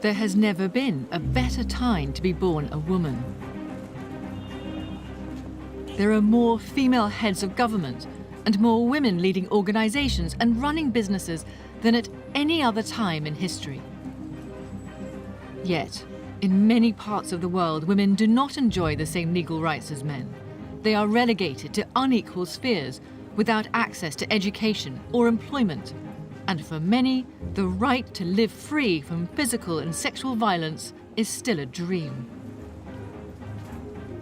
There has never been a better time to be born a woman. There are more female heads of government and more women leading organizations and running businesses than at any other time in history. Yet, in many parts of the world, women do not enjoy the same legal rights as men. They are relegated to unequal spheres without access to education or employment. And for many, the right to live free from physical and sexual violence is still a dream.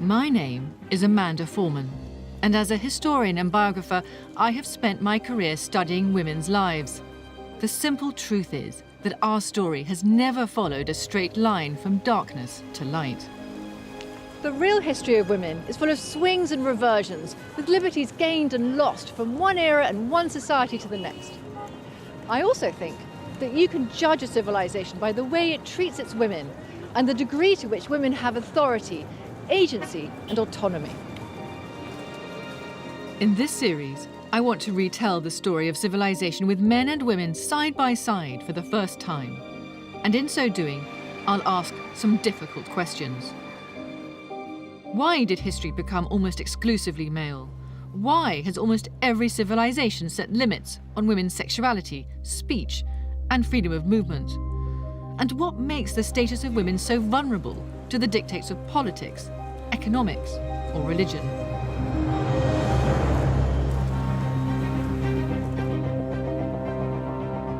My name is Amanda Foreman, and as a historian and biographer, I have spent my career studying women's lives. The simple truth is that our story has never followed a straight line from darkness to light. The real history of women is full of swings and reversions, with liberties gained and lost from one era and one society to the next. I also think that you can judge a civilization by the way it treats its women and the degree to which women have authority, agency and autonomy. In this series, I want to retell the story of civilization with men and women side by side for the first time. And in so doing, I'll ask some difficult questions. Why did history become almost exclusively male? Why has almost every civilization set limits on women's sexuality, speech, and freedom of movement? And what makes the status of women so vulnerable to the dictates of politics, economics, or religion?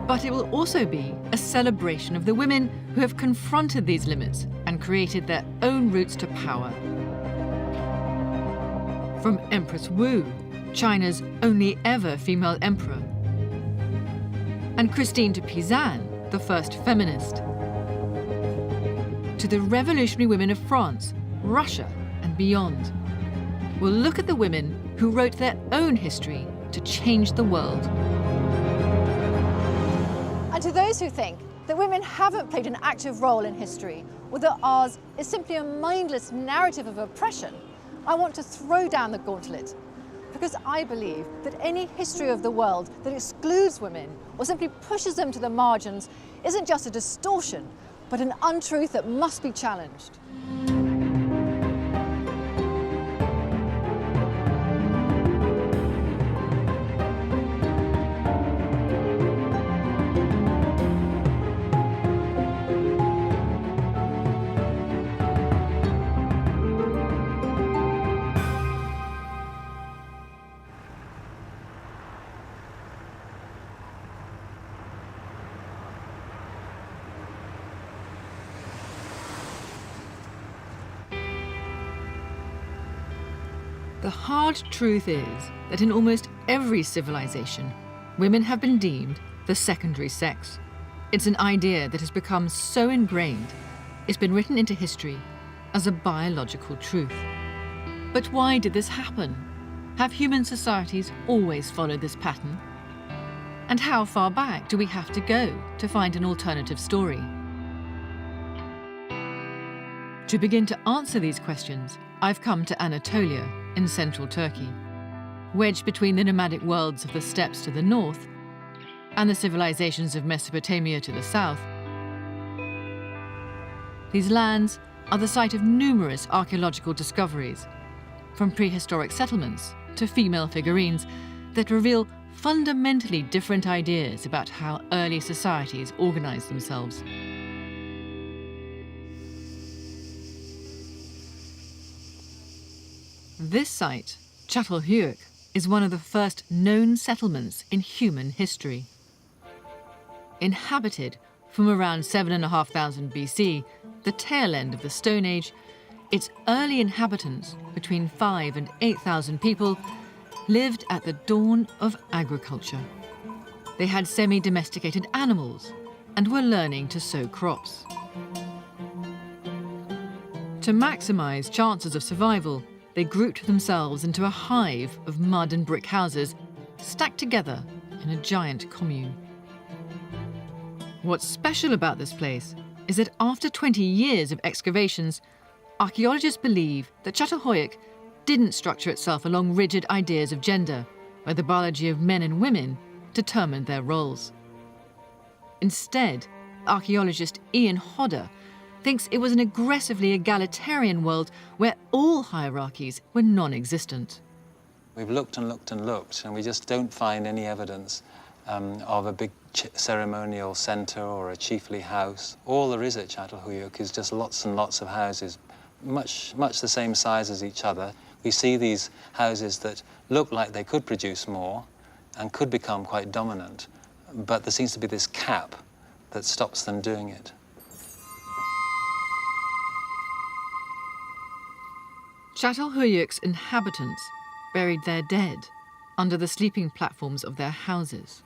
But it will also be a celebration of the women who have confronted these limits and created their own routes to power. From Empress Wu, China's only ever female emperor, and Christine de Pizan, the first feminist, to the revolutionary women of France, Russia, and beyond. We'll look at the women who wrote their own history to change the world. And to those who think that women haven't played an active role in history, or that ours is simply a mindless narrative of oppression, I want to throw down the gauntlet. Because I believe that any history of the world that excludes women or simply pushes them to the margins isn't just a distortion, but an untruth that must be challenged. The hard truth is that in almost every civilization, women have been deemed the secondary sex. It's an idea that has become so ingrained, it's been written into history as a biological truth. But why did this happen? Have human societies always followed this pattern? And how far back do we have to go to find an alternative story? To begin to answer these questions, I've come to Anatolia in central Turkey, wedged between the nomadic worlds of the steppes to the north and the civilizations of Mesopotamia to the south. These lands are the site of numerous archaeological discoveries, from prehistoric settlements to female figurines that reveal fundamentally different ideas about how early societies organized themselves. This site, Catalhöyük, is one of the first known settlements in human history. Inhabited from around 7,500 BC, the tail end of the Stone Age, its early inhabitants, between 5,000 and 8,000 people, lived at the dawn of agriculture. They had semi-domesticated animals and were learning to sow crops. To maximize chances of survival, they grouped themselves into a hive of mud and brick houses, stacked together in a giant commune. What's special about this place is that after 20 years of excavations, archaeologists believe that Catalhöyük didn't structure itself along rigid ideas of gender, where the biology of men and women determined their roles. Instead, archaeologist Ian Hodder thinks it was an aggressively egalitarian world where all hierarchies were non-existent. We've looked and looked and looked, and we just don't find any evidence of a big ceremonial centre or a chiefly house. All there is at Catalhöyük is just lots and lots of houses, much the same size as each other. We see these houses that look like they could produce more and could become quite dominant, but there seems to be this cap that stops them doing it. Catalhöyük's inhabitants buried their dead under the sleeping platforms of their houses.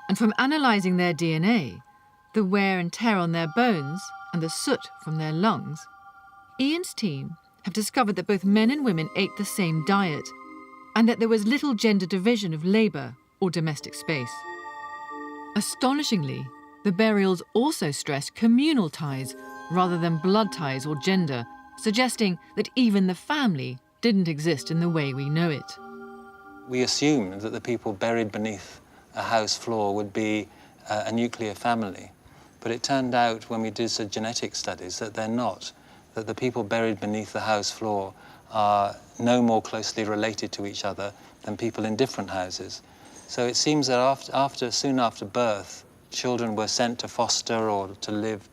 And from analysing their DNA, the wear and tear on their bones and the soot from their lungs, Ian's team have discovered that both men and women ate the same diet and that there was little gender division of labour or domestic space. Astonishingly, the burials also stressed communal ties rather than blood ties or gender, suggesting that even the family didn't exist in the way we know it. We assumed that the people buried beneath a house floor would be a nuclear family, but it turned out when we did some genetic studies that they're not, that the people buried beneath the house floor are no more closely related to each other than people in different houses. So it seems that soon after birth, children were sent to foster or to live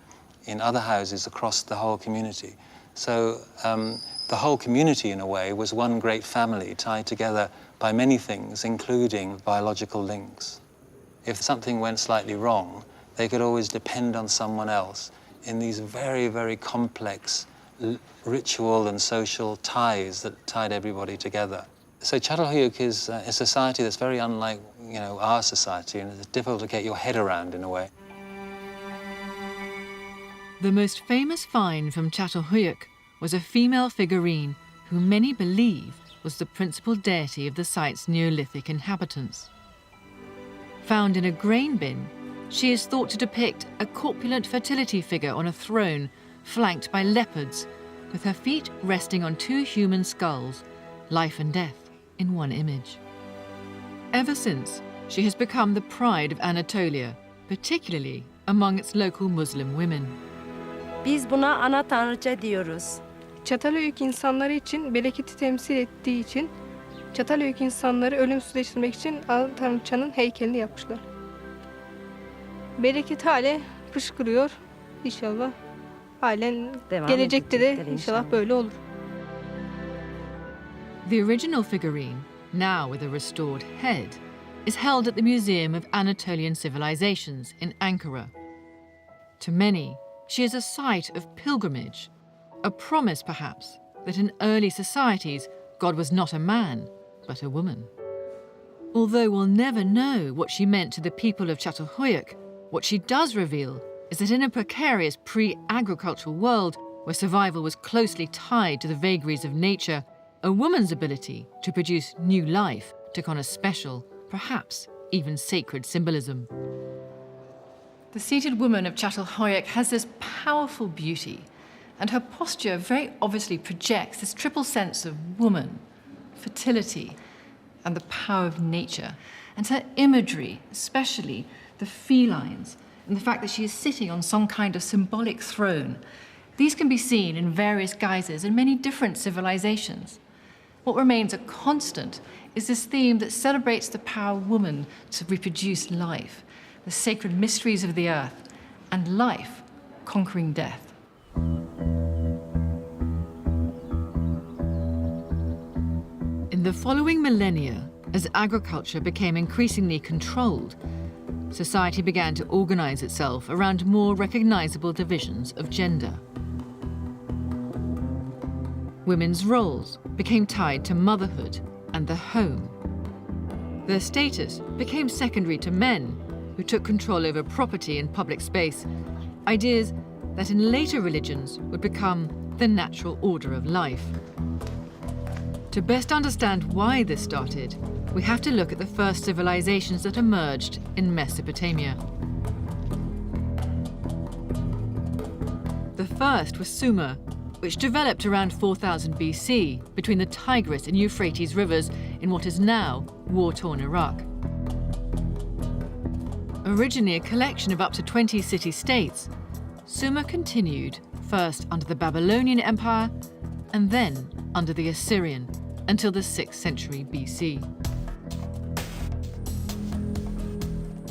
in other houses across the whole community. So the whole community, in a way, was one great family tied together by many things, including biological links. If something went slightly wrong, they could always depend on someone else in these very, very complex ritual and social ties that tied everybody together. So Catalhöyük is a society that's very unlike, our society, and it's difficult to get your head around in a way. The most famous find from Catalhöyük was a female figurine who many believe was the principal deity of the site's Neolithic inhabitants. Found in a grain bin, she is thought to depict a corpulent fertility figure on a throne flanked by leopards, with her feet resting on two human skulls, life and death in one image. Ever since, she has become the pride of Anatolia, particularly among its local Muslim women. Biz buna ana tanrıça diyoruz. Catalhöyük insanları için bereketi temsil ettiği için Catalhöyük insanları ölümsüzleştirmek için ana tanrıçanın heykelini yapmışlar. Bereket hale fışkırıyor. İnşallah halen gelecekte de inşallah böyle olur. The original figurine, now with a restored head, is held at the Museum of Anatolian Civilisations in Ankara. To many, she is a site of pilgrimage, a promise perhaps that in early societies God was not a man, but a woman. Although we'll never know what she meant to the people of Catalhöyük, what she does reveal is that in a precarious pre-agricultural world where survival was closely tied to the vagaries of nature, a woman's ability to produce new life took on a special, perhaps even sacred symbolism. The seated woman of Catalhöyük has this powerful beauty, and her posture very obviously projects this triple sense of woman, fertility, and the power of nature. And her imagery, especially the felines, and the fact that she is sitting on some kind of symbolic throne, these can be seen in various guises in many different civilizations. What remains a constant is this theme that celebrates the power of woman to reproduce life, the sacred mysteries of the earth, and life conquering death. In the following millennia, as agriculture became increasingly controlled, society began to organize itself around more recognizable divisions of gender. Women's roles became tied to motherhood and the home. Their status became secondary to men, who took control over property and public space, ideas that in later religions would become the natural order of life. To best understand why this started, we have to look at the first civilizations that emerged in Mesopotamia. The first was Sumer, which developed around 4000 BC between the Tigris and Euphrates rivers in what is now war-torn Iraq. Originally a collection of up to 20 city-states, Sumer continued first under the Babylonian Empire and then under the Assyrian until the 6th century BC.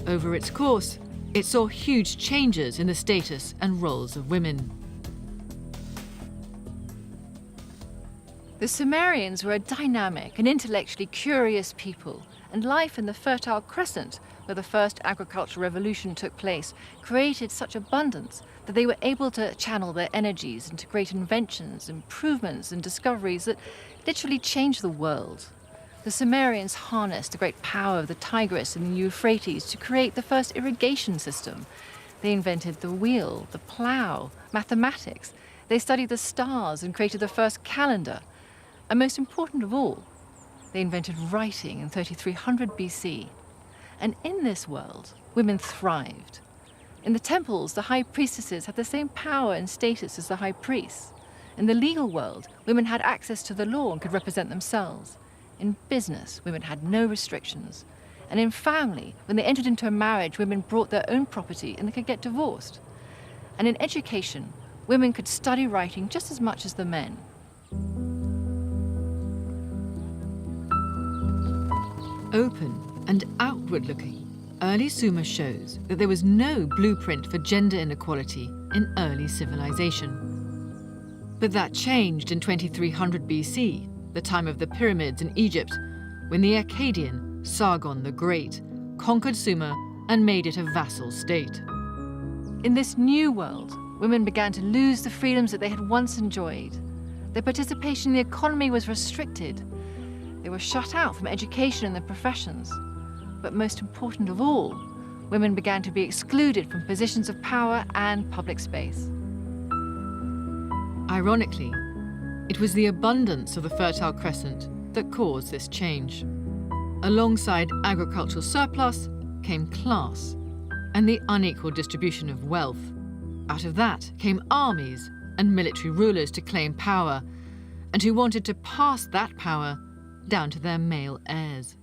Over its course, it saw huge changes in the status and roles of women. The Sumerians were a dynamic and intellectually curious people, and life in the Fertile Crescent, where the first agricultural revolution took place, created such abundance that they were able to channel their energies into great inventions, improvements and discoveries that literally changed the world. The Sumerians harnessed the great power of the Tigris and the Euphrates to create the first irrigation system. They invented the wheel, the plough, mathematics. They studied the stars and created the first calendar. And most important of all, they invented writing in 3300 BC. And in this world, women thrived. In the temples, the high priestesses had the same power and status as the high priests. In the legal world, women had access to the law and could represent themselves. In business, women had no restrictions. And in family, when they entered into a marriage, women brought their own property and they could get divorced. And in education, women could study writing just as much as the men. Open and outward-looking, early Sumer shows that there was no blueprint for gender inequality in early civilization. But that changed in 2300 BC, the time of the pyramids in Egypt, when the Akkadian Sargon the Great conquered Sumer and made it a vassal state. In this new world, women began to lose the freedoms that they had once enjoyed. Their participation in the economy was restricted. They were shut out from education and their professions. But most important of all, women began to be excluded from positions of power and public space. Ironically, it was the abundance of the Fertile Crescent that caused this change. Alongside agricultural surplus came class and the unequal distribution of wealth. Out of that came armies and military rulers to claim power, and who wanted to pass that power down to their male heirs.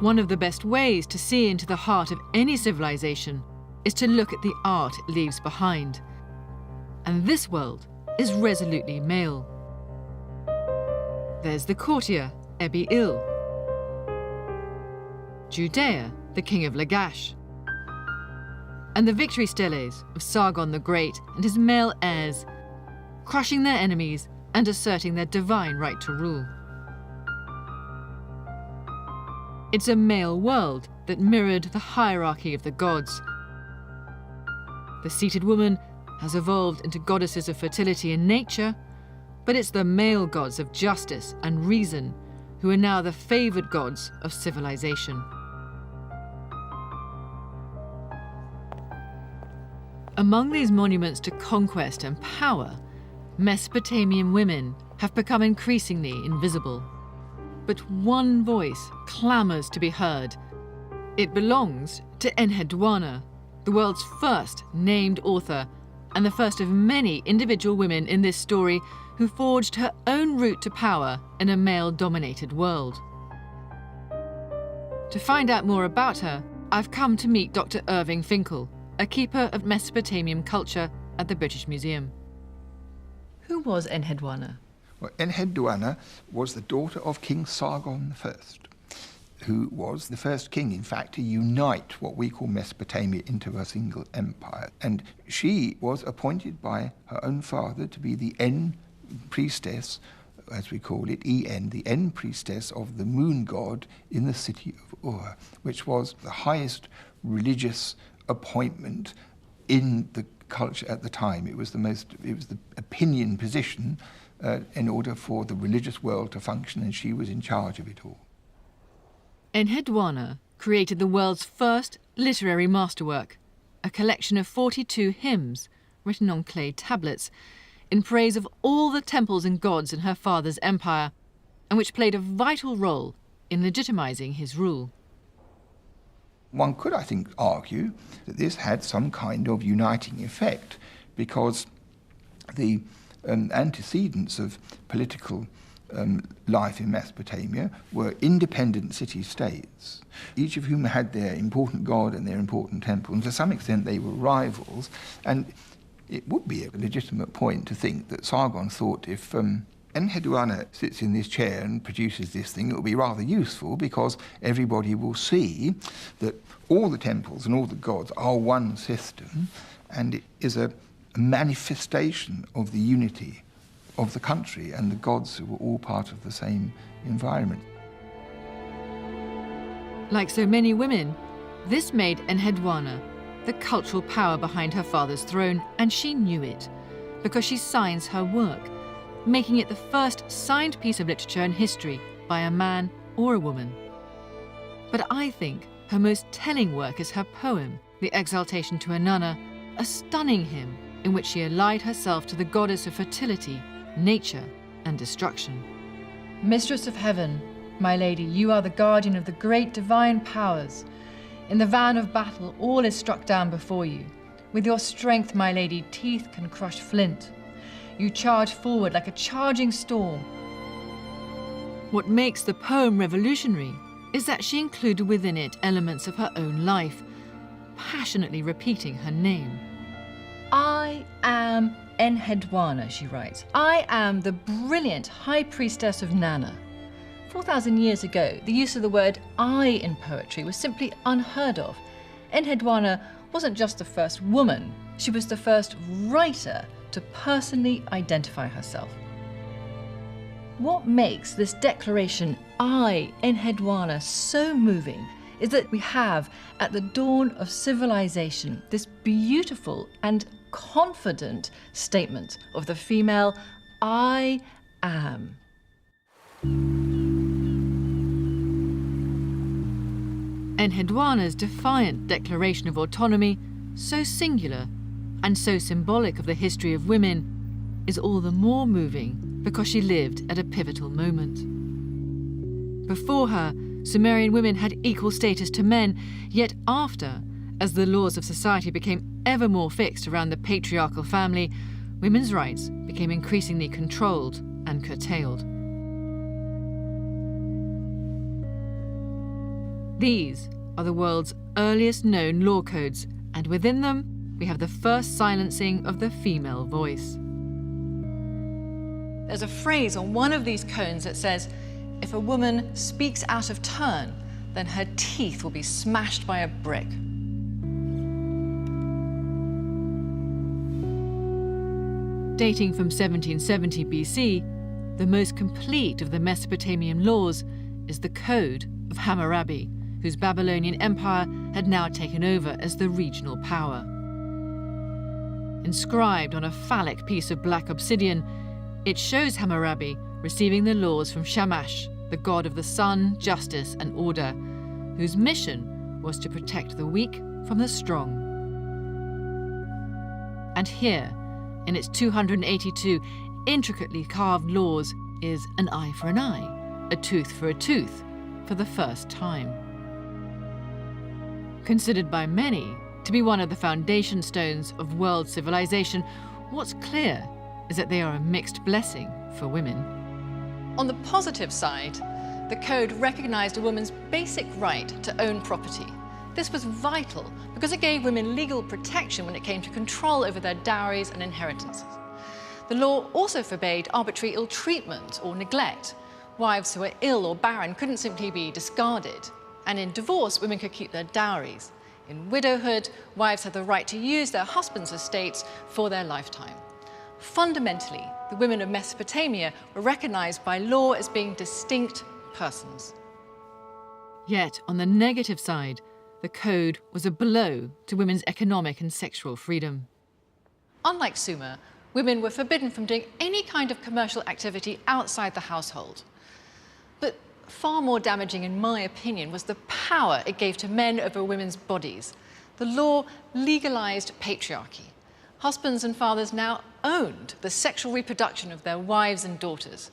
One of the best ways to see into the heart of any civilization is to look at the art it leaves behind. And this world is resolutely male. There's the courtier, Ebi-Il. Judea, the king of Lagash. And the victory steles of Sargon the Great and his male heirs, crushing their enemies and asserting their divine right to rule. It's a male world that mirrored the hierarchy of the gods. The seated woman has evolved into goddesses of fertility and nature, but it's the male gods of justice and reason who are now the favoured gods of civilization. Among these monuments to conquest and power, Mesopotamian women have become increasingly invisible. But one voice clamours to be heard. It belongs to Enheduanna, the world's first named author, and the first of many individual women in this story who forged her own route to power in a male-dominated world. To find out more about her, I've come to meet Dr. Irving Finkel, a keeper of Mesopotamian culture at the British Museum. Who was Enheduanna? Well, Enheduanna was the daughter of King Sargon I, who was the first king, in fact, to unite what we call Mesopotamia into a single empire. And she was appointed by her own father to be the En priestess, as we call it, En, the En priestess of the moon god in the city of Ur, which was the highest religious appointment in the culture at the time. It was the opinion position in order for the religious world to function, and she was in charge of it all. Enheduanna created the world's first literary masterwork, a collection of 42 hymns written on clay tablets in praise of all the temples and gods in her father's empire, and which played a vital role in legitimizing his rule. One could, I think, argue that this had some kind of uniting effect, because the antecedents of political life in Mesopotamia were independent city-states, each of whom had their important god and their important temple, and to some extent they were rivals. And it would be a legitimate point to think that Sargon thought if Enheduanna sits in this chair and produces this thing, it will be rather useful because everybody will see that all the temples and all the gods are one system, and it is a manifestation of the unity of the country and the gods who were all part of the same environment. Like so many women, this made Enheduanna the cultural power behind her father's throne, and she knew it because she signs her work, making it the first signed piece of literature in history by a man or a woman. But I think her most telling work is her poem, The Exaltation to Inanna, a stunning hymn in which she allied herself to the goddess of fertility, nature, and destruction. Mistress of heaven, my lady, you are the guardian of the great divine powers. In the van of battle, all is struck down before you. With your strength, my lady, teeth can crush flint. You charge forward like a charging storm. What makes the poem revolutionary is that she included within it elements of her own life, passionately repeating her name. I am Enheduanna, she writes. I am the brilliant high priestess of Nana. 4,000 years ago, the use of the word I in poetry was simply unheard of. Enheduanna wasn't just the first woman, she was the first writer to personally identify herself. What makes this declaration, I, Enheduanna, so moving is that we have, at the dawn of civilization, this beautiful and confident statement of the female, I am. Enheduanna's defiant declaration of autonomy, so singular and so symbolic of the history of women, is all the more moving because she lived at a pivotal moment. Before her, Sumerian women had equal status to men, yet after, as the laws of society became ever more fixed around the patriarchal family, women's rights became increasingly controlled and curtailed. These are the world's earliest known law codes, and within them we have the first silencing of the female voice. There's a phrase on one of these cones that says, if a woman speaks out of turn, then her teeth will be smashed by a brick. Dating from 1770 BC, the most complete of the Mesopotamian laws is the Code of Hammurabi, whose Babylonian empire had now taken over as the regional power. Inscribed on a phallic piece of black obsidian, it shows Hammurabi receiving the laws from Shamash, the god of the sun, justice, and order, whose mission was to protect the weak from the strong. And here, in its 282 intricately carved laws, is an eye for an eye, a tooth for a tooth, for the first time. Considered by many to be one of the foundation stones of world civilization, what's clear is that they are a mixed blessing for women. On the positive side, the code recognized a woman's basic right to own property. This was vital because it gave women legal protection when it came to control over their dowries and inheritances. The law also forbade arbitrary ill treatment or neglect. Wives who were ill or barren couldn't simply be discarded. And in divorce, women could keep their dowries. In widowhood, wives had the right to use their husband's estates for their lifetime. Fundamentally, the women of Mesopotamia were recognized by law as being distinct persons. Yet, on the negative side, the code was a blow to women's economic and sexual freedom. Unlike Sumer, women were forbidden from doing any kind of commercial activity outside the household. But far more damaging, in my opinion, was the power it gave to men over women's bodies. The law legalized patriarchy. Husbands and fathers now owned the sexual reproduction of their wives and daughters.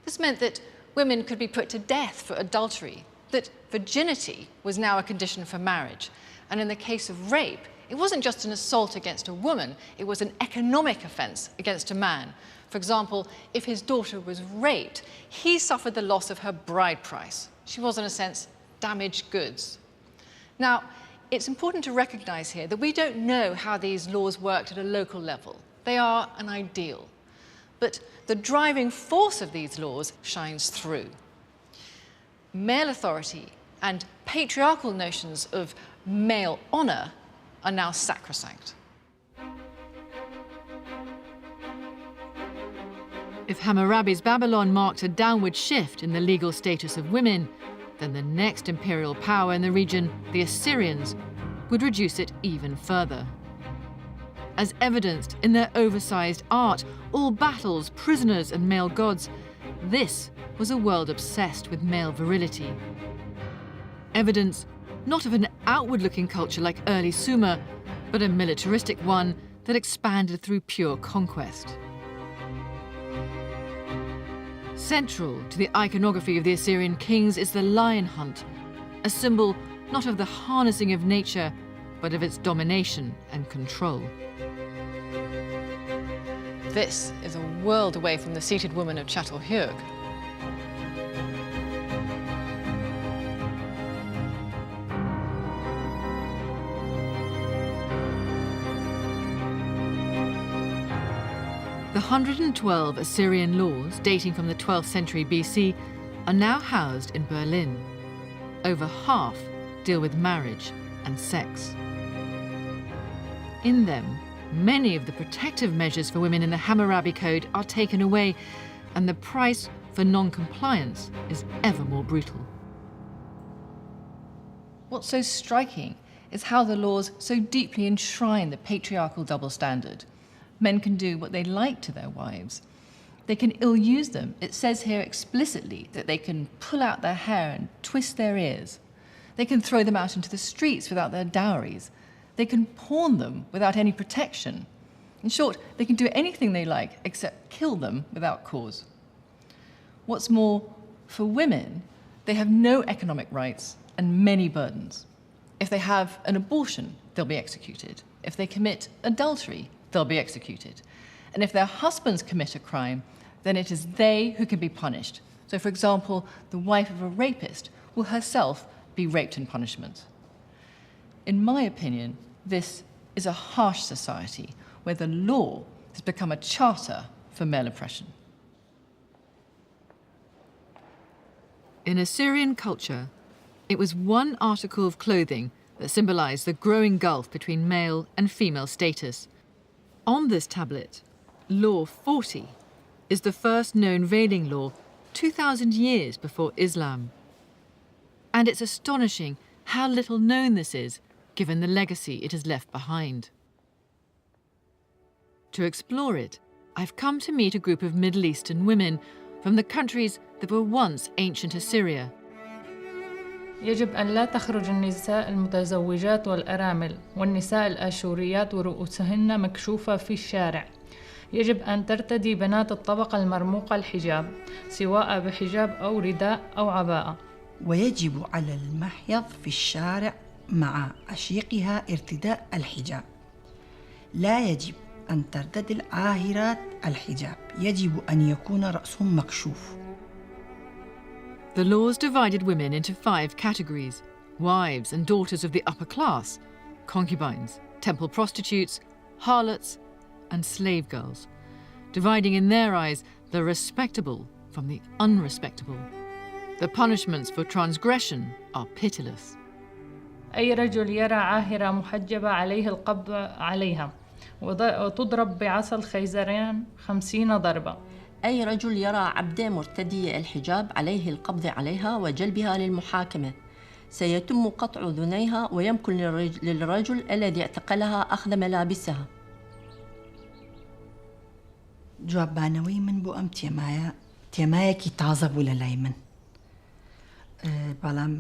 This meant that women could be put to death for adultery, that virginity was now a condition for marriage, and in the case of rape, it wasn't just an assault against a woman, it was an economic offence against a man. For example, if his daughter was raped, he suffered the loss of her bride price. She was, in a sense, damaged goods. Now, it's important to recognise here that we don't know how these laws worked at a local level. They are an ideal. But the driving force of these laws shines through. Male authority and patriarchal notions of male honour are now sacrosanct. If Hammurabi's Babylon marked a downward shift in the legal status of women, then the next imperial power in the region, the Assyrians, would reduce it even further. As evidenced in their oversized art, all battles, prisoners and male gods, this was a world obsessed with male virility. Evidence not of an outward-looking culture like early Sumer, but a militaristic one that expanded through pure conquest. Central to the iconography of the Assyrian kings is the lion hunt, a symbol not of the harnessing of nature, but of its domination and control. This is a world away from the seated woman of Catalhöyük. The 112 Assyrian laws dating from the 12th century BC are now housed in Berlin. Over half deal with marriage and sex. In them, many of the protective measures for women in the Hammurabi Code are taken away, and the price for non-compliance is ever more brutal. What's so striking is how the laws so deeply enshrine the patriarchal double standard. Men can do what they like to their wives. They can ill-use them. It says here explicitly that they can pull out their hair and twist their ears. They can throw them out into the streets without their dowries. They can pawn them without any protection. In short, they can do anything they like except kill them without cause. What's more, for women, they have no economic rights and many burdens. If they have an abortion, they'll be executed. If they commit adultery, they'll be executed. And if their husbands commit a crime, then it is they who can be punished. So, for example, the wife of a rapist will herself be raped in punishment. In my opinion, this is a harsh society where the law has become a charter for male oppression. In Assyrian culture, it was one article of clothing that symbolized the growing gulf between male and female status. On this tablet, Law 40 is the first known veiling law 2,000 years before Islam. And it's astonishing how little known this is, given the legacy it has left behind. To explore it, I've come to meet a group of Middle Eastern women from the countries that were once ancient Assyria. يجب أن لا تخرج النساء المتزوجات والأرامل والنساء الآشوريات ورؤوسهن مكشوفة في الشارع. يجب أن ترتدي بنات الطبقة المرموقة الحجاب، سواء بحجاب أو رداء أو عباءة. ويجب على المحيض في الشارع مع عشيقها ارتداء الحجاب. لا يجب أن ترتدي العاهرات الحجاب، يجب أن يكون رأسهم مكشوف. The laws divided women into 5 categories: wives and daughters of the upper class, concubines, temple prostitutes, harlots, and slave girls, dividing in their eyes the respectable from the unrespectable. The punishments for transgression are pitiless. أي رجل يرى عاهرة محجبة عليه القبض عليها وتضرب بعصا الخيزران 50 ضربة. أي رجل يرى عبدة مرتدية الحجاب عليه القبض عليها وجلبها للمحاكمة. سيتم قطع ذنيها ويمكن للرجل الذي اعتقلها أخذ ملابسها. جوابانەوەی من بۆ ئەم تێمایەکی تازە بوو لەلای من. بەڵام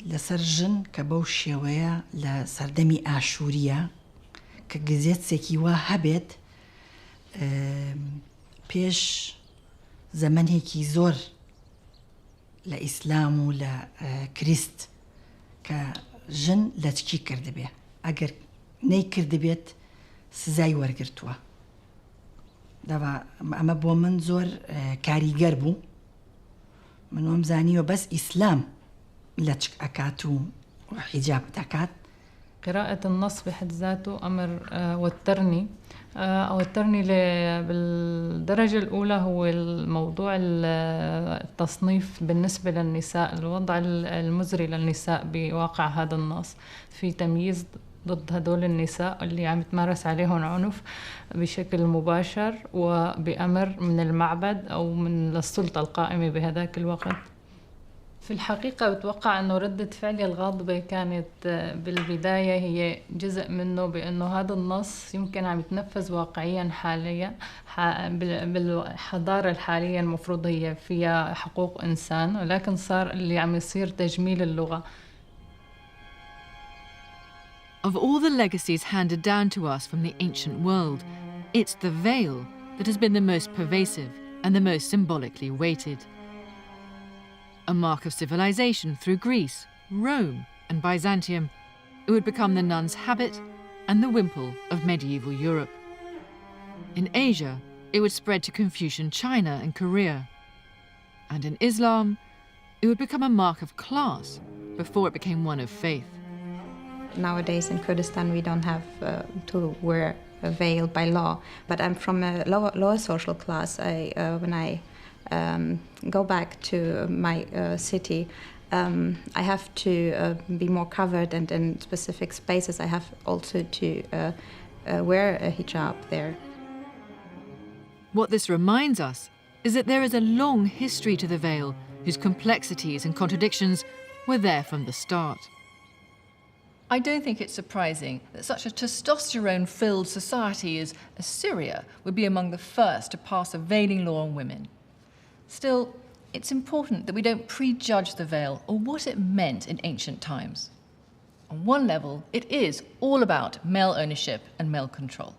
لەسەر ژن کە بەو شێوەیە لە سەردەمی ئاشوریە کە گزێتێکی وا هەبێت پێش زەمانێکی زۆر لە ئیسلام و لە کریست کە ژن لە چکی کردبێ. ئەگەر نەیکردبێت سزای وەرگرتووە. دەوا ئەمە بۆ من زۆر کاریگەر بوو. من وەم زانیوە بەس ئیسلام لەچک ئەکات و حیجاب دەکات. قراءة النص بحد ذاته أمر وترني بالدرجة الأولى هو الموضوع التصنيف بالنسبة للنساء، الوضع المزري للنساء بواقع هذا النص، في تمييز ضد هدول النساء اللي عم يتمارس عليهم عنف بشكل مباشر وبأمر من المعبد أو من السلطة القائمة بهذاك الوقت. في الحقيقة بتوقع أنه ردة فعلي الغاضبة كانت بالبداية هي جزء منه بأنه هذا النص يمكن عم يتنفذ واقعيا حاليا بالحضارة الحالية المفروض هي فيها حقوق إنسان، ولكن صار اللي عم يصير تجميل اللغة. Of all the legacies handed down to us from the ancient world, it's the veil that has been the most pervasive and the most symbolically weighted. A mark of civilization through Greece, Rome and Byzantium, it would become the nun's habit and the wimple of medieval Europe. In Asia, it would spread to Confucian China and Korea. And in Islam, it would become a mark of class before it became one of faith. Nowadays in Kurdistan we don't have to wear a veil by law, but I'm from a lower social class. When I go back to my city, I have to be more covered, and in specific spaces I have also to wear a hijab there. What this reminds us is that there is a long history to the veil whose complexities and contradictions were there from the start. I don't think it's surprising that such a testosterone-filled society as Assyria would be among the first to pass a veiling law on women. Still, it's important that we don't prejudge the veil or what it meant in ancient times. On one level, it is all about male ownership and male control.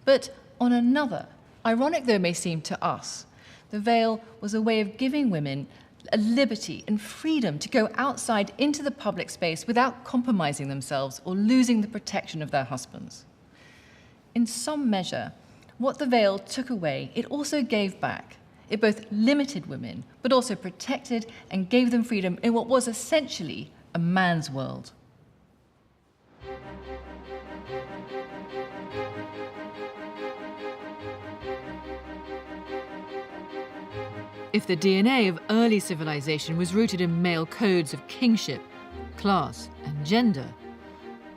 But on another, ironic though it may seem to us, the veil was a way of giving women a liberty and freedom to go outside into the public space without compromising themselves or losing the protection of their husbands. In some measure, what the veil took away, it also gave back. It both limited women, but also protected and gave them freedom in what was essentially a man's world. If the DNA of early civilization was rooted in male codes of kingship, class, and gender,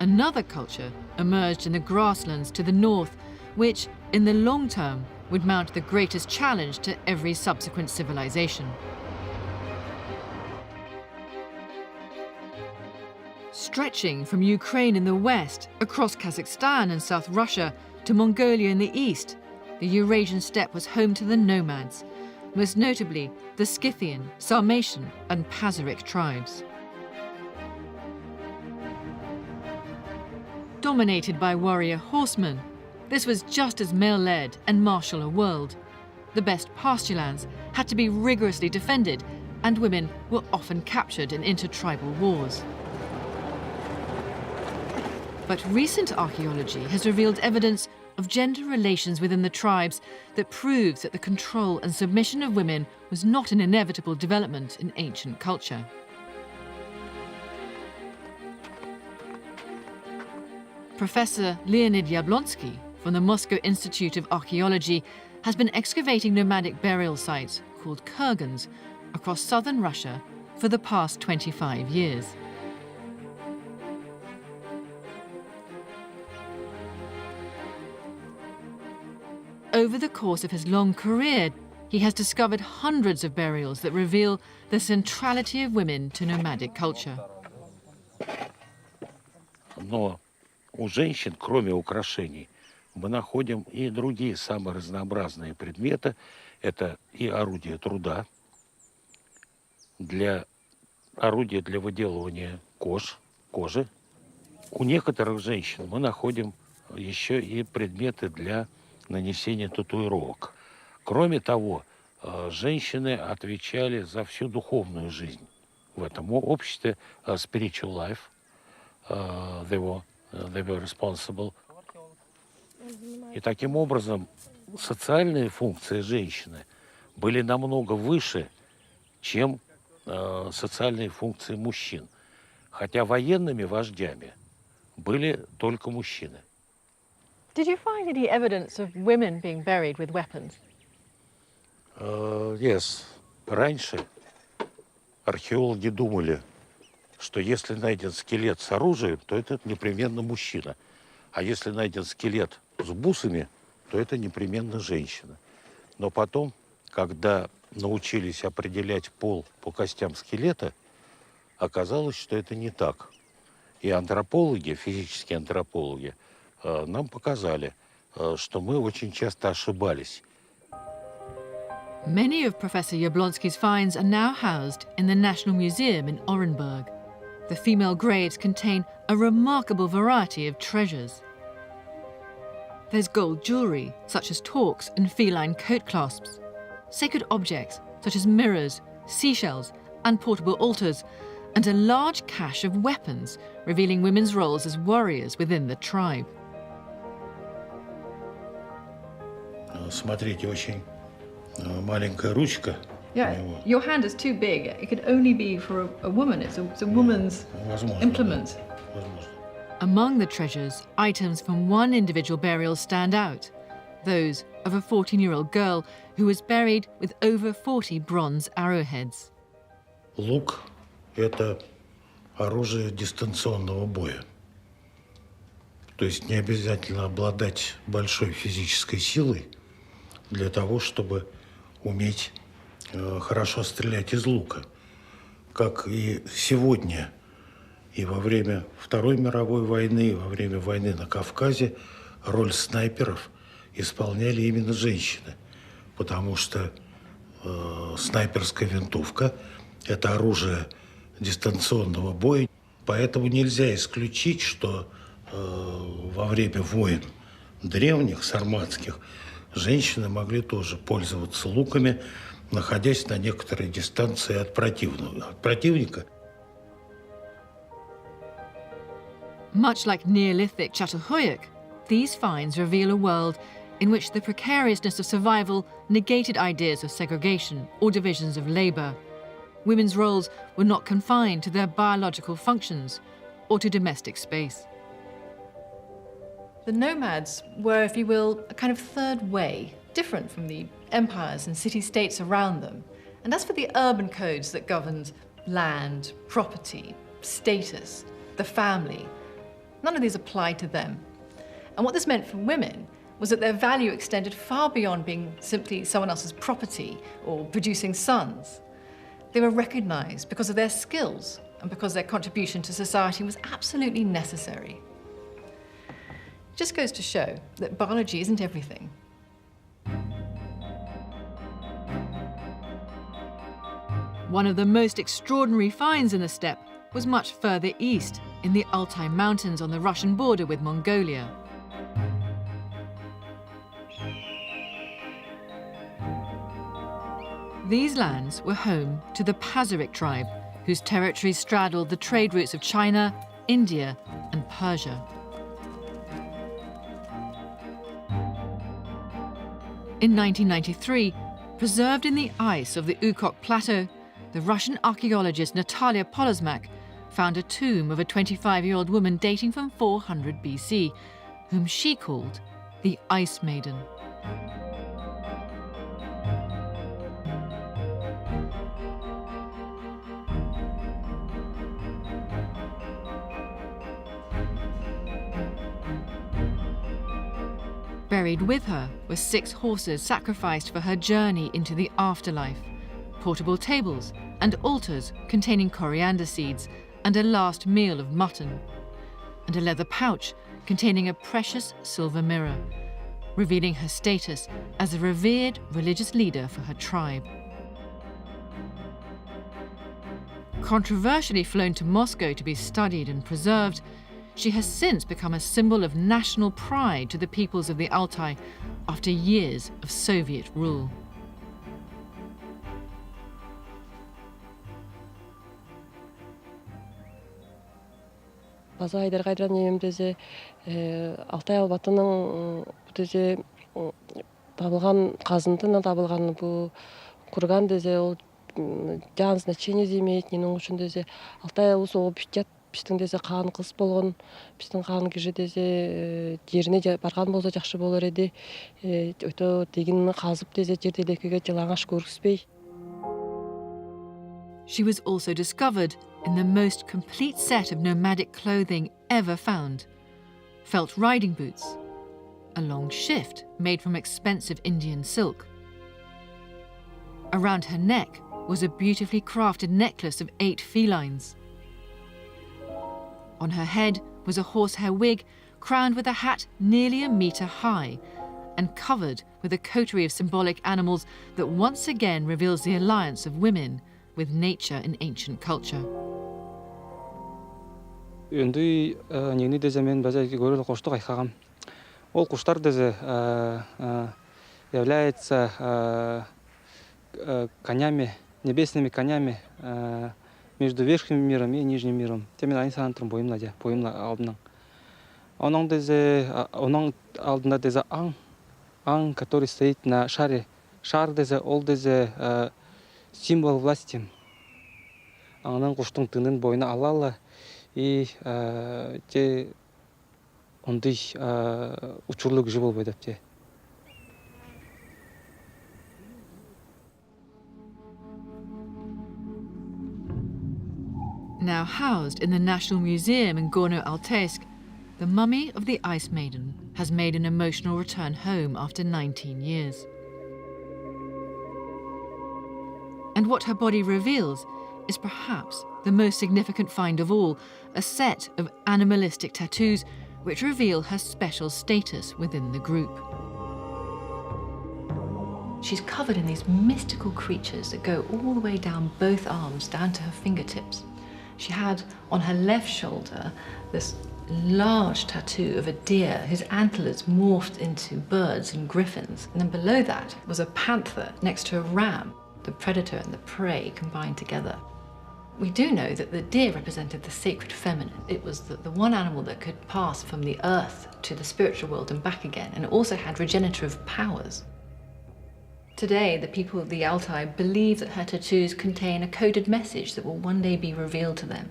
another culture emerged in the grasslands to the north, which, in the long term, would mount the greatest challenge to every subsequent civilization. Stretching from Ukraine in the west, across Kazakhstan and South Russia, to Mongolia in the east, the Eurasian steppe was home to the nomads, most notably the Scythian, Sarmatian and Pazyryk tribes. Dominated by warrior horsemen, this was just as male-led and martial a world. The best pasture lands had to be rigorously defended, and women were often captured in intertribal wars. But recent archaeology has revealed evidence of gender relations within the tribes that proves that the control and submission of women was not an inevitable development in ancient culture. Professor Leonid Yablonsky from the Moscow Institute of Archaeology has been excavating nomadic burial sites called kurgans across southern Russia for the past 25 years. Over the course of his long career, he has discovered hundreds of burials that reveal the centrality of women to nomadic culture. Но у женщин, кроме украшений, мы находим и другие самые разнообразные предметы. Это и орудия труда, орудия для выделывания кожи. У некоторых женщин мы находим еще и предметы для нанесения татуировок. Кроме того, женщины отвечали за всю духовную жизнь в этом обществе, spiritual life. They were they were responsible. И таким образом социальные функции женщины были намного выше, чем социальные функции мужчин. Хотя военными вождями были только мужчины. Did you find any evidence of women being buried with weapons? Yes. Раньше археологи думали, что если найден скелет с оружием, то это непременно мужчина. А если найден скелет с бусами, то это непременно женщина. Но потом, когда научились определять пол по костям скелета, оказалось, что это не так. И антропологи, физические антропологи, нам показали, что мы очень часто ошибались. Many of Professor Jablonski's finds are now housed in the National Museum in Orenburg. The female graves contain a remarkable variety of treasures. There's gold jewellery, such as torques and feline coat clasps, sacred objects, such as mirrors, seashells and portable altars, and a large cache of weapons, revealing women's roles as warriors within the tribe. Смотрите, очень маленькая ручка. Yeah, your hand is too big. It could only be for a woman. It's a woman's implement. Among the treasures, items from one individual burial stand out. Those of a 14-year-old girl who was buried with over 40 bronze arrowheads. Лук – это оружие дистанционного боя. То есть не обязательно обладать большой физической силой для того, чтобы уметь хорошо стрелять из лука. Как и сегодня, и во время Второй мировой войны, и во время войны на Кавказе роль снайперов исполняли именно женщины, потому что снайперская винтовка – это оружие дистанционного боя. Поэтому нельзя исключить, что во время войн древних, сарматских, женщины могли тоже пользоваться луками, находясь на некоторой дистанции от противника. Much like Neolithic Catalhöyük, these finds reveal a world in which the precariousness of survival negated ideas of segregation or divisions of labour. Women's roles were not confined to their biological functions or to domestic space. The nomads were, if you will, a kind of third way, different from the empires and city-states around them. And as for the urban codes that governed land, property, status, the family, none of these applied to them. And what this meant for women was that their value extended far beyond being simply someone else's property or producing sons. They were recognized because of their skills and because their contribution to society was absolutely necessary. It just goes to show that biology isn't everything. One of the most extraordinary finds in the steppe was much further east, in the Altai Mountains on the Russian border with Mongolia. These lands were home to the Pazyryk tribe, whose territories straddled the trade routes of China, India, and Persia. In 1993, preserved in the ice of the Ukok Plateau, the Russian archaeologist Natalia Polozmak found a tomb of a 25-year-old woman dating from 400 BC, whom she called the Ice Maiden. Buried with her were 6 horses sacrificed for her journey into the afterlife, portable tables and altars containing coriander seeds and a last meal of mutton, and a leather pouch containing a precious silver mirror, revealing her status as a revered religious leader for her tribe. Controversially flown to Moscow to be studied and preserved, she has since become a symbol of national pride to the peoples of the Altai after years of Soviet rule. база айдар кайран эм дезе Алтай албатының дезе табылган казындын табылган бу курган дезе ол жан значение имеет ненің үчүн дезе Алтай улус о битят биздин дезе каан кыз болгон биздин каан киши дезе жерине барган болсо жакшы болор эди өтө тегин казып дезе жерде элекеге жылаңаш көргүзбөй. She was also discovered in the most complete set of nomadic clothing ever found. Felt riding boots, a long shift made from expensive Indian silk. Around her neck was a beautifully crafted necklace of 8 felines. On her head was a horsehair wig crowned with a hat nearly a metre high and covered with a coterie of symbolic animals that once again reveals the alliance of women with nature in ancient culture. Өндөй нени дезе мен база көрөлө коштук айкагам. Ол куштар дезе является конями, небесными конями между верхним миром и нижним миром. Темен айн сантрым боюмла алдынан. Оның дезе оның алдында дезе аң, который стоит на шаре. Шар дезе ол дезе символ власти. Аңнан куштун тынын бойуна алалы и те ондай учурлук жыл болбой деп те. Now housed in the National Museum in Gorno-Altaysk, the mummy of the Ice Maiden has made an emotional return home after 19 years. And what her body reveals is perhaps the most significant find of all, a set of animalistic tattoos which reveal her special status within the group. She's covered in these mystical creatures that go all the way down both arms, down to her fingertips. She had on her left shoulder this large tattoo of a deer whose antlers morphed into birds and griffins. And then below that was a panther next to a ram, the predator and the prey combined together. We do know that the deer represented the sacred feminine. It was the one animal that could pass from the earth to the spiritual world and back again, and it also had regenerative powers. Today, the people of the Altai believe that her tattoos contain a coded message that will one day be revealed to them.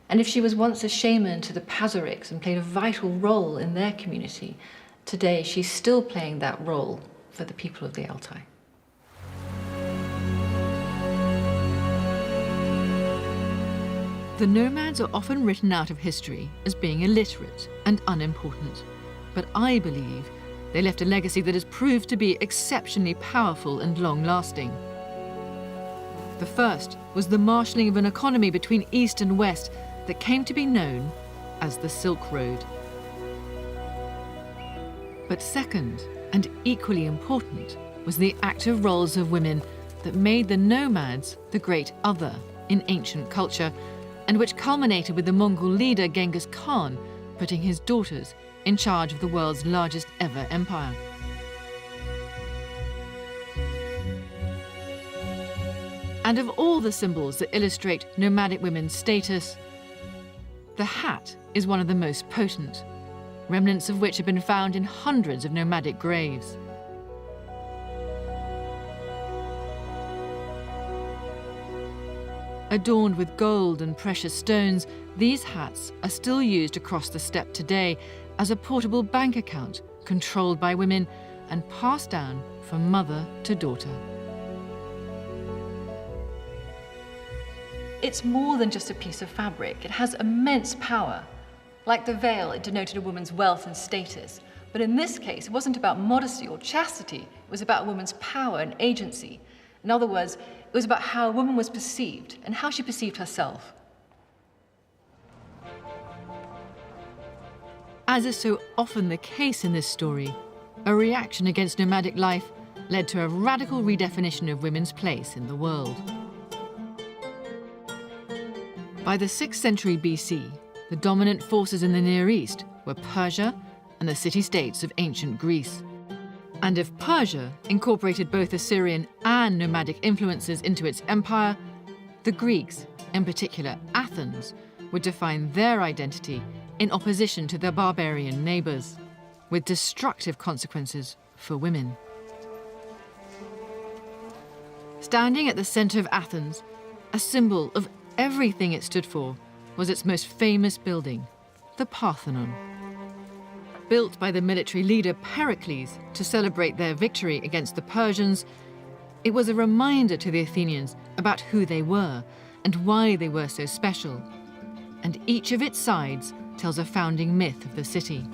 And if she was once a shaman to the Pazyryks and played a vital role in their community, today she's still playing that role for the people of the Altai. The nomads are often written out of history as being illiterate and unimportant, but I believe they left a legacy that has proved to be exceptionally powerful and long-lasting. The first was the marshalling of an economy between East and West that came to be known as the Silk Road. But second, and equally important, was the active roles of women that made the nomads the great other in ancient culture, and which culminated with the Mongol leader Genghis Khan putting his daughters in charge of the world's largest ever empire. And of all the symbols that illustrate nomadic women's status, the hat is one of the most potent, remnants of which have been found in hundreds of nomadic graves. Adorned with gold and precious stones, these hats are still used across the steppe today as a portable bank account controlled by women and passed down from mother to daughter. It's more than just a piece of fabric. It has immense power. Like the veil, it denoted a woman's wealth and status. But in this case, it wasn't about modesty or chastity. It was about a woman's power and agency. In other words, it was about how a woman was perceived and how she perceived herself. As is so often the case in this story, a reaction against nomadic life led to a radical redefinition of women's place in the world. By the 6th century BC, the dominant forces in the Near East were Persia and the city-states of ancient Greece. And if Persia incorporated both Assyrian and nomadic influences into its empire, the Greeks, in particular Athens, would define their identity in opposition to their barbarian neighbours, with destructive consequences for women. Standing at the centre of Athens, a symbol of everything it stood for, was its most famous building, the Parthenon. Built by the military leader Pericles to celebrate their victory against the Persians, it was a reminder to the Athenians about who they were and why they were so special. And each of its sides tells a founding myth of the city.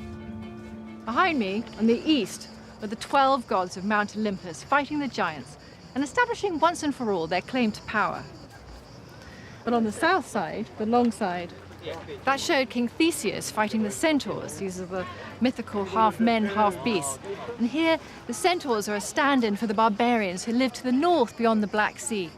Behind me, on the east, were the 12 gods of Mount Olympus fighting the giants and establishing once and for all their claim to power. But on the south side, the long side, that showed King Theseus fighting the centaurs. These are the mythical half men, half beasts. And here, the centaurs are a stand-in for the barbarians who lived to the north beyond the Black Sea.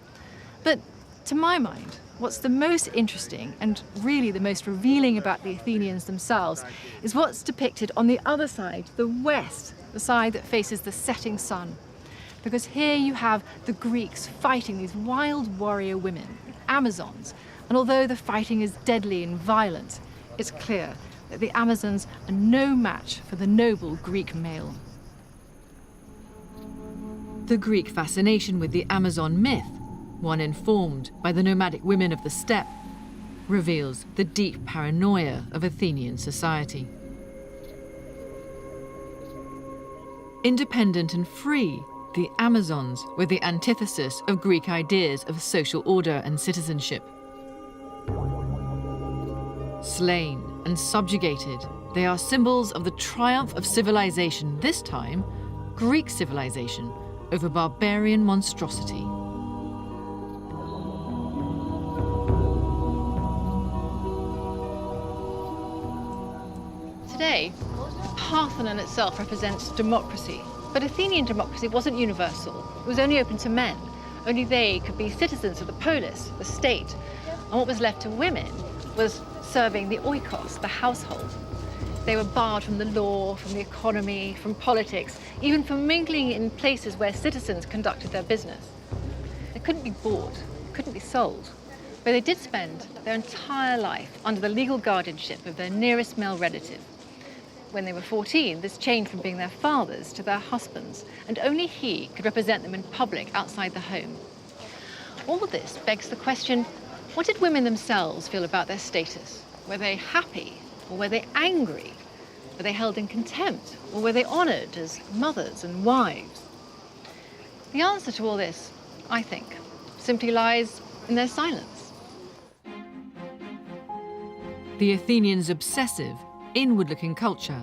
But to my mind, what's the most interesting and really the most revealing about the Athenians themselves is what's depicted on the other side, the west, the side that faces the setting sun. Because here you have the Greeks fighting these wild warrior women, Amazons. And although the fighting is deadly and violent, it's clear that the Amazons are no match for the noble Greek male. The Greek fascination with the Amazon myth, one informed by the nomadic women of the steppe, reveals the deep paranoia of Athenian society. Independent and free, the Amazons were the antithesis of Greek ideas of social order and citizenship. Slain and subjugated, they are symbols of the triumph of civilization, this time Greek civilization, over barbarian monstrosity. Today, Parthenon itself represents democracy, but Athenian democracy wasn't universal. It was only open to men. Only they could be citizens of the polis, the state, and what was left to women was serving the oikos, the household. They were barred from the law, from the economy, from politics, even from mingling in places where citizens conducted their business. They couldn't be bought, couldn't be sold, but they did spend their entire life under the legal guardianship of their nearest male relative. When they were 14, this changed from being their fathers to their husbands, and only he could represent them in public outside the home. All of this begs the question, what did women themselves feel about their status? Were they happy, or were they angry? Were they held in contempt, or were they honoured as mothers and wives? The answer to all this, I think, simply lies in their silence. The Athenians' obsessive, inward-looking culture,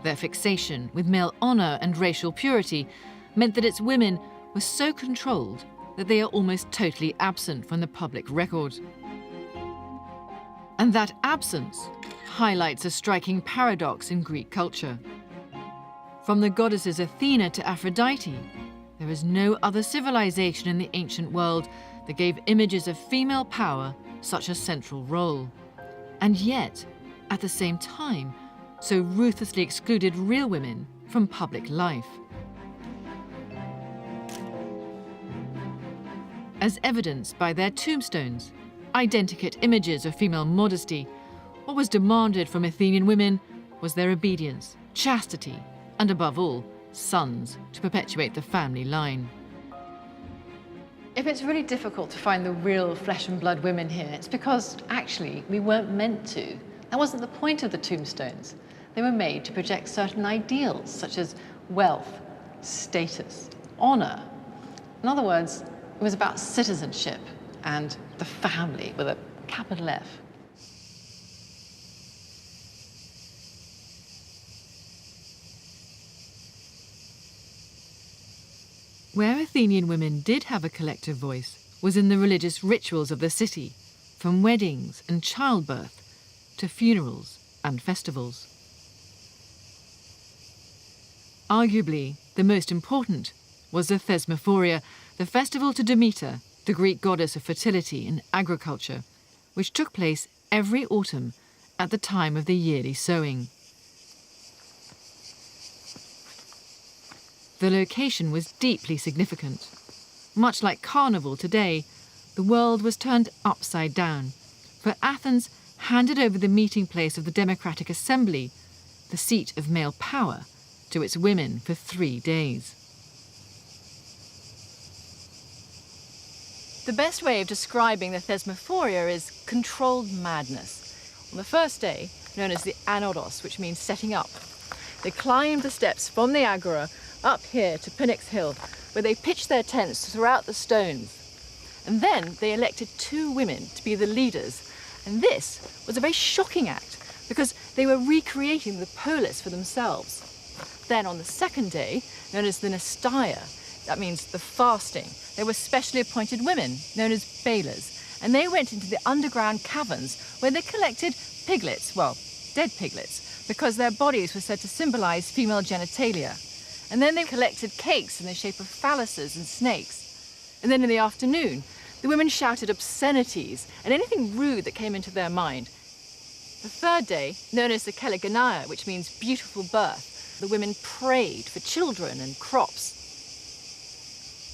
their fixation with male honour and racial purity, meant that its women were so controlled that they are almost totally absent from the public record. And that absence highlights a striking paradox in Greek culture. From the goddesses Athena to Aphrodite, there is no other civilization in the ancient world that gave images of female power such a central role. And yet, at the same time, so ruthlessly excluded real women from public life. As evidenced by their tombstones, identikit images of female modesty, what was demanded from Athenian women was their obedience, chastity, and above all, sons to perpetuate the family line. If it's really difficult to find the real flesh and blood women here, it's because actually we weren't meant to. That wasn't the point of the tombstones. They were made to project certain ideals, such as wealth, status, honour. In other words, it was about citizenship and the family with a capital F. Where Athenian women did have a collective voice was in the religious rituals of the city, from weddings and childbirth to funerals and festivals. Arguably, the most important was the Thesmophoria, the festival to Demeter, the Greek goddess of fertility and agriculture, which took place every autumn at the time of the yearly sowing. The location was deeply significant. Much like Carnival today, the world was turned upside down, for Athens handed over the meeting place of the Democratic Assembly, the seat of male power, to its women for 3 days. The best way of describing the thesmophoria is controlled madness. On the first day, known as the Anodos, which means setting up, they climbed the steps from the Agora up here to Phoenix Hill, where they pitched their tents throughout the stones. And then they elected 2 women to be the leaders. And this was a very shocking act because they were recreating the polis for themselves. Then on the second day, known as the Nastaya, that means the fasting, there were specially appointed women, known as Bailers, and they went into the underground caverns where they collected piglets, well, dead piglets, because their bodies were said to symbolize female genitalia. And then they collected cakes in the shape of phalluses and snakes. And then in the afternoon, the women shouted obscenities and anything rude that came into their mind. The third day, known as the Keleganaya, which means beautiful birth, the women prayed for children and crops.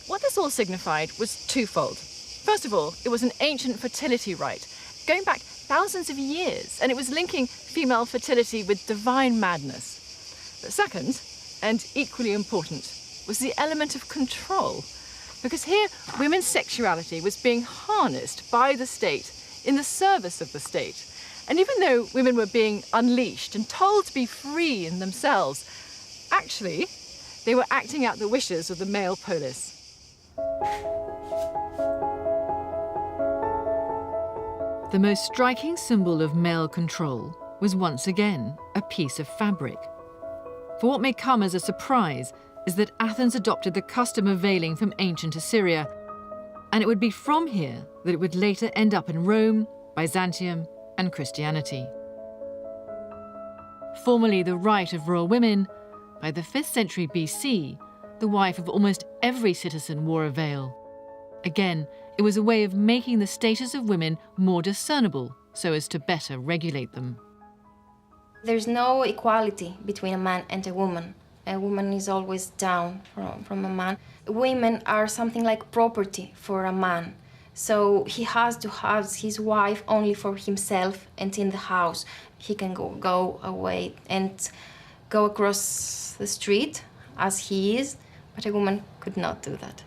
What this all signified was twofold. First of all, it was an ancient fertility rite, going back thousands of years, and it was linking female fertility with divine madness. But second, and equally important, was the element of control. Because here, women's sexuality was being harnessed by the state in the service of the state. And even though women were being unleashed and told to be free in themselves, actually, they were acting out the wishes of the male polis. The most striking symbol of male control was once again a piece of fabric. For what may come as a surprise is that Athens adopted the custom of veiling from ancient Assyria, and it would be from here that it would later end up in Rome, Byzantium, and Christianity. Formerly the right of royal women, by the 5th century BC, the wife of almost every citizen wore a veil. Again, it was a way of making the status of women more discernible so as to better regulate them. There's no equality between a man and a woman. A woman is always down from a man. Women are something like property for a man. So he has to have his wife only for himself and in the house. He can go away and go across the street as he is, but a woman could not do that.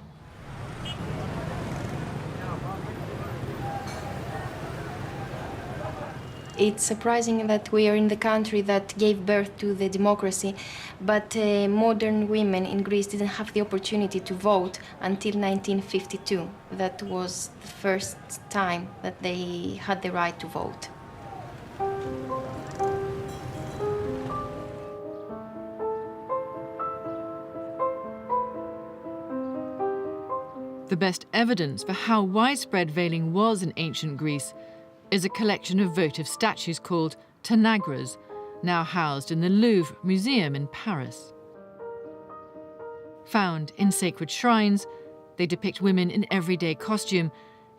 It's surprising that we are in the country that gave birth to the democracy, but modern women in Greece didn't have the opportunity to vote until 1952. That was the first time that they had the right to vote. The best evidence for how widespread veiling was in ancient Greece is a collection of votive statues called Tanagras, now housed in the Louvre Museum in Paris. Found in sacred shrines, they depict women in everyday costume,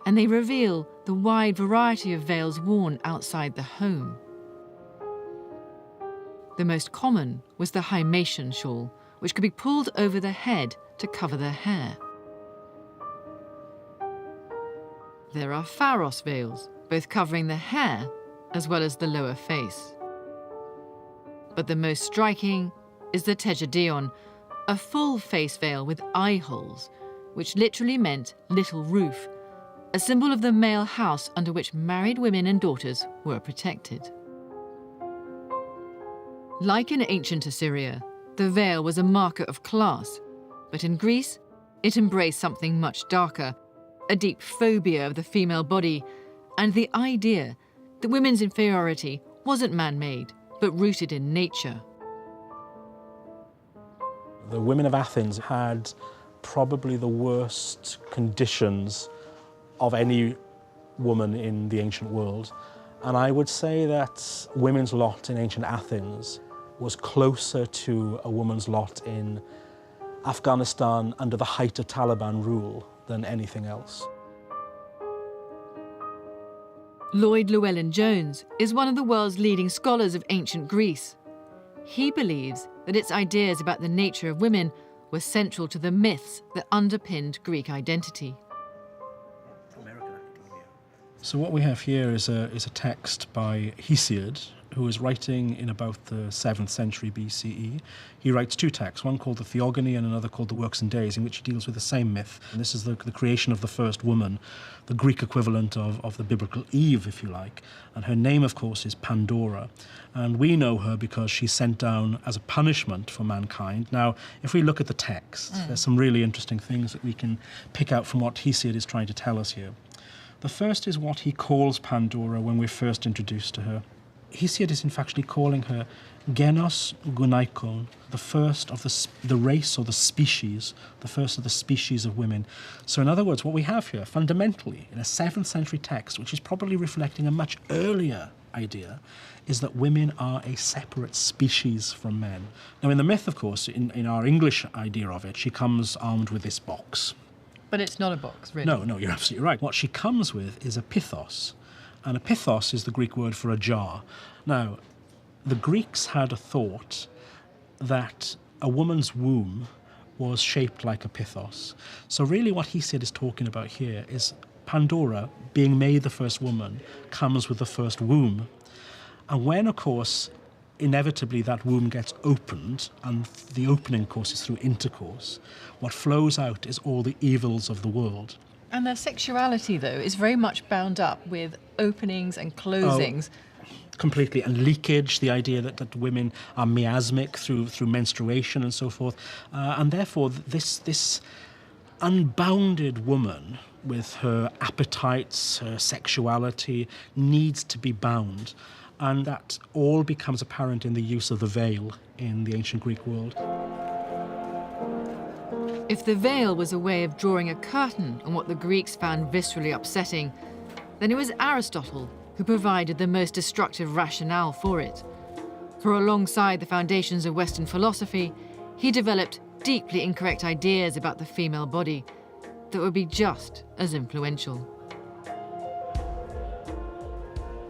and they reveal the wide variety of veils worn outside the home. The most common was the Himation shawl, which could be pulled over the head to cover the hair. There are Pharos veils, both covering the hair as well as the lower face. But the most striking is the Tegedion, a full face veil with eye holes, which literally meant little roof, a symbol of the male house under which married women and daughters were protected. Like in ancient Assyria, the veil was a marker of class, but in Greece, it embraced something much darker, a deep phobia of the female body, and the idea that women's inferiority wasn't man-made, but rooted in nature. The women of Athens had probably the worst conditions of any woman in the ancient world. And I would say that women's lot in ancient Athens was closer to a woman's lot in Afghanistan under the height of Taliban rule than anything else. Lloyd Llewellyn-Jones is one of the world's leading scholars of ancient Greece. He believes that its ideas about the nature of women were central to the myths that underpinned Greek identity. So what we have here is a text by Hesiod, who is writing in about the 7th century BCE. He writes two texts, one called the Theogony and another called the Works and Days, in which he deals with the same myth. And this is the creation of the first woman, the Greek equivalent of the biblical Eve, if you like. And her name, of course, is Pandora. And we know her because she's sent down as a punishment for mankind. Now, if we look at the text, there's some really interesting things that we can pick out from what Hesiod is trying to tell us here. The first is what he calls Pandora when we're first introduced to her. Hesiod is in fact calling her genos gunaikon, the first of the race or the species, the first of the species of women. So in other words, what we have here, fundamentally, in a 7th century text, which is probably reflecting a much earlier idea, is that women are a separate species from men. Now in the myth, of course, in our English idea of it, she comes armed with this box. But it's not a box, really. No, you're absolutely right. What she comes with is a pithos. And a pithos is the Greek word for a jar. Now, the Greeks had a thought that a woman's womb was shaped like a pithos. So really what Hesiod is talking about here is Pandora, being made the first woman, comes with the first womb. And when, of course, inevitably that womb gets opened, and the opening, of course, is through intercourse, what flows out is all the evils of the world. And their sexuality, though, is very much bound up with openings and closings. Oh, completely. And leakage, the idea that women are miasmic through menstruation and so forth. And therefore, this unbounded woman with her appetites, her sexuality, needs to be bound. And that all becomes apparent in the use of the veil in the ancient Greek world. If the veil was a way of drawing a curtain on what the Greeks found viscerally upsetting, then it was Aristotle who provided the most destructive rationale for it. For alongside the foundations of Western philosophy, he developed deeply incorrect ideas about the female body that would be just as influential.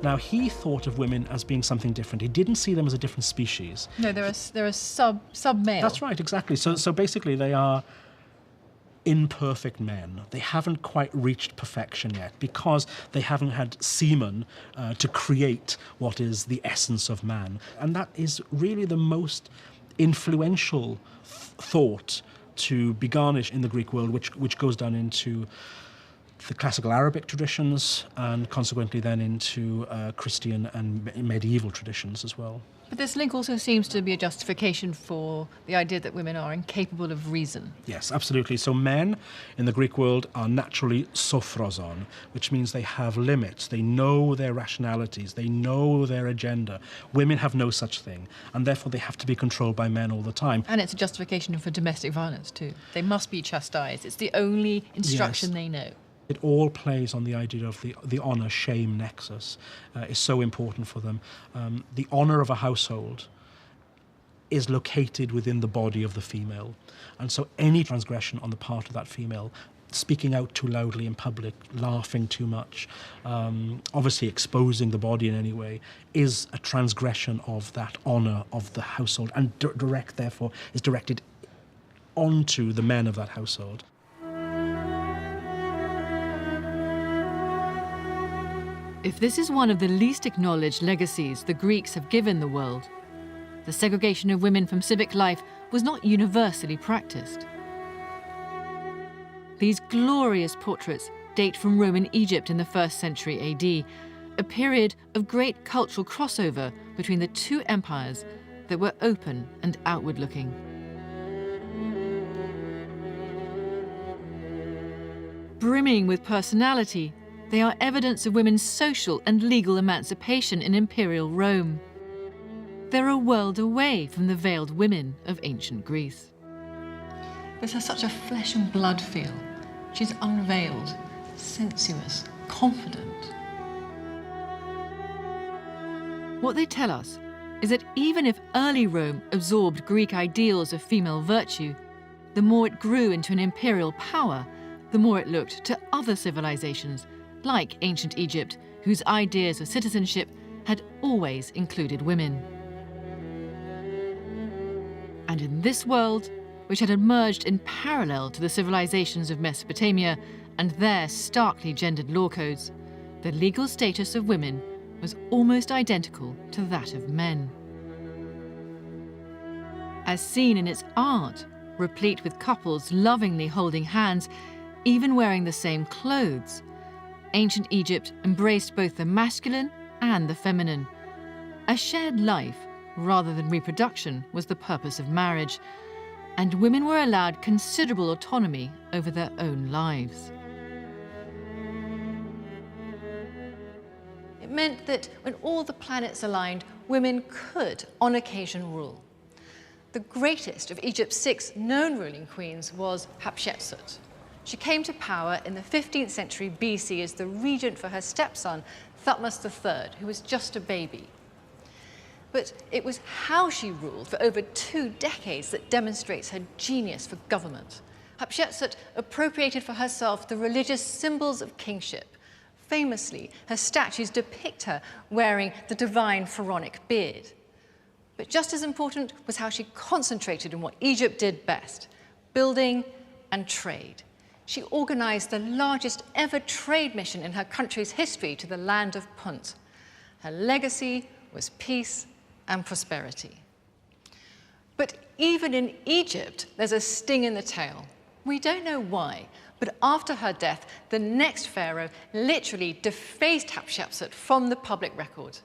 Now, he thought of women as being something different. He didn't see them as a different species. No, they're a sub-male. That's right, exactly. So basically they are imperfect men. They haven't quite reached perfection yet because they haven't had semen to create what is the essence of man. And that is really the most influential thought to be garnished in the Greek world, which goes down into the classical Arabic traditions and consequently then into Christian and medieval traditions as well. But this link also seems to be a justification for the idea that women are incapable of reason. Yes, absolutely. So men in the Greek world are naturally sophroson, which means they have limits. They know their rationalities. They know their agenda. Women have no such thing, and therefore they have to be controlled by men all the time. And it's a justification for domestic violence too. They must be chastised. It's the only instruction they know. It all plays on the idea of the honour-shame nexus is so important for them. The honour of a household is located within the body of the female. And so any transgression on the part of that female, speaking out too loudly in public, laughing too much, obviously exposing the body in any way, is a transgression of that honour of the household and therefore is directed onto the men of that household. If this is one of the least acknowledged legacies the Greeks have given the world, the segregation of women from civic life was not universally practiced. These glorious portraits date from Roman Egypt in the 1st century AD, a period of great cultural crossover between the two empires that were open and outward-looking. Brimming with personality, they are evidence of women's social and legal emancipation in imperial Rome. They're a world away from the veiled women of ancient Greece. This has such a flesh and blood feel. She's unveiled, sensuous, confident. What they tell us is that even if early Rome absorbed Greek ideals of female virtue, the more it grew into an imperial power, the more it looked to other civilizations, like ancient Egypt, whose ideas of citizenship had always included women. And in this world, which had emerged in parallel to the civilizations of Mesopotamia and their starkly gendered law codes, the legal status of women was almost identical to that of men. As seen in its art, replete with couples lovingly holding hands, even wearing the same clothes, ancient Egypt embraced both the masculine and the feminine. A shared life, rather than reproduction, was the purpose of marriage, and women were allowed considerable autonomy over their own lives. It meant that when all the planets aligned, women could, on occasion, rule. The greatest of Egypt's 6 known ruling queens was Hatshepsut. She came to power in the 15th century BC as the regent for her stepson, Thutmose III, who was just a baby. But it was how she ruled for over 2 decades that demonstrates her genius for government. Hatshepsut appropriated for herself the religious symbols of kingship. Famously, her statues depict her wearing the divine pharaonic beard. But just as important was how she concentrated on what Egypt did best, building and trade. She organized the largest ever trade mission in her country's history to the land of Punt. Her legacy was peace and prosperity. But even in Egypt, there's a sting in the tail. We don't know why, but after her death, the next pharaoh literally defaced Hatshepsut from the public record.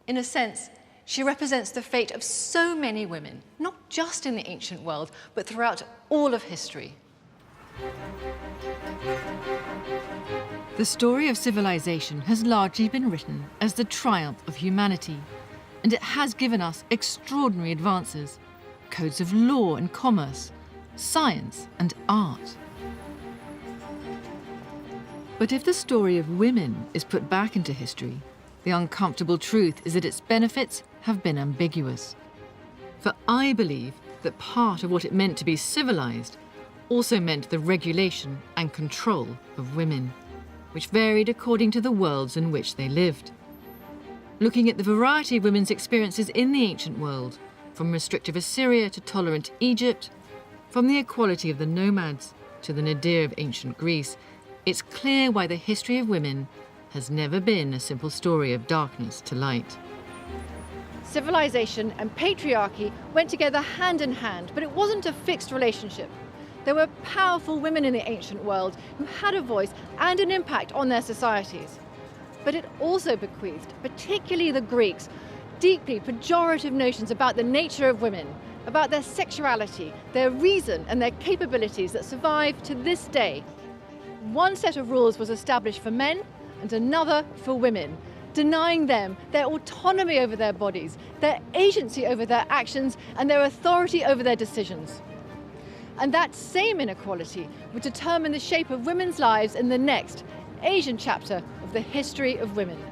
In a sense, she represents the fate of so many women, not just in the ancient world, but throughout all of history. The story of civilization has largely been written as the triumph of humanity, and it has given us extraordinary advances, codes of law and commerce, science and art. But if the story of women is put back into history, the uncomfortable truth is that its benefits have been ambiguous. For I believe that part of what it meant to be civilized also meant the regulation and control of women, which varied according to the worlds in which they lived. Looking at the variety of women's experiences in the ancient world, from restrictive Assyria to tolerant Egypt, from the equality of the nomads to the nadir of ancient Greece, it's clear why the history of women has never been a simple story of darkness to light. Civilization and patriarchy went together hand in hand, but it wasn't a fixed relationship. There were powerful women in the ancient world who had a voice and an impact on their societies. But it also bequeathed, particularly the Greeks, deeply pejorative notions about the nature of women, about their sexuality, their reason and their capabilities that survive to this day. One set of rules was established for men and another for women, denying them their autonomy over their bodies, their agency over their actions, and their authority over their decisions. And that same inequality would determine the shape of women's lives in the next Asian chapter of the history of women.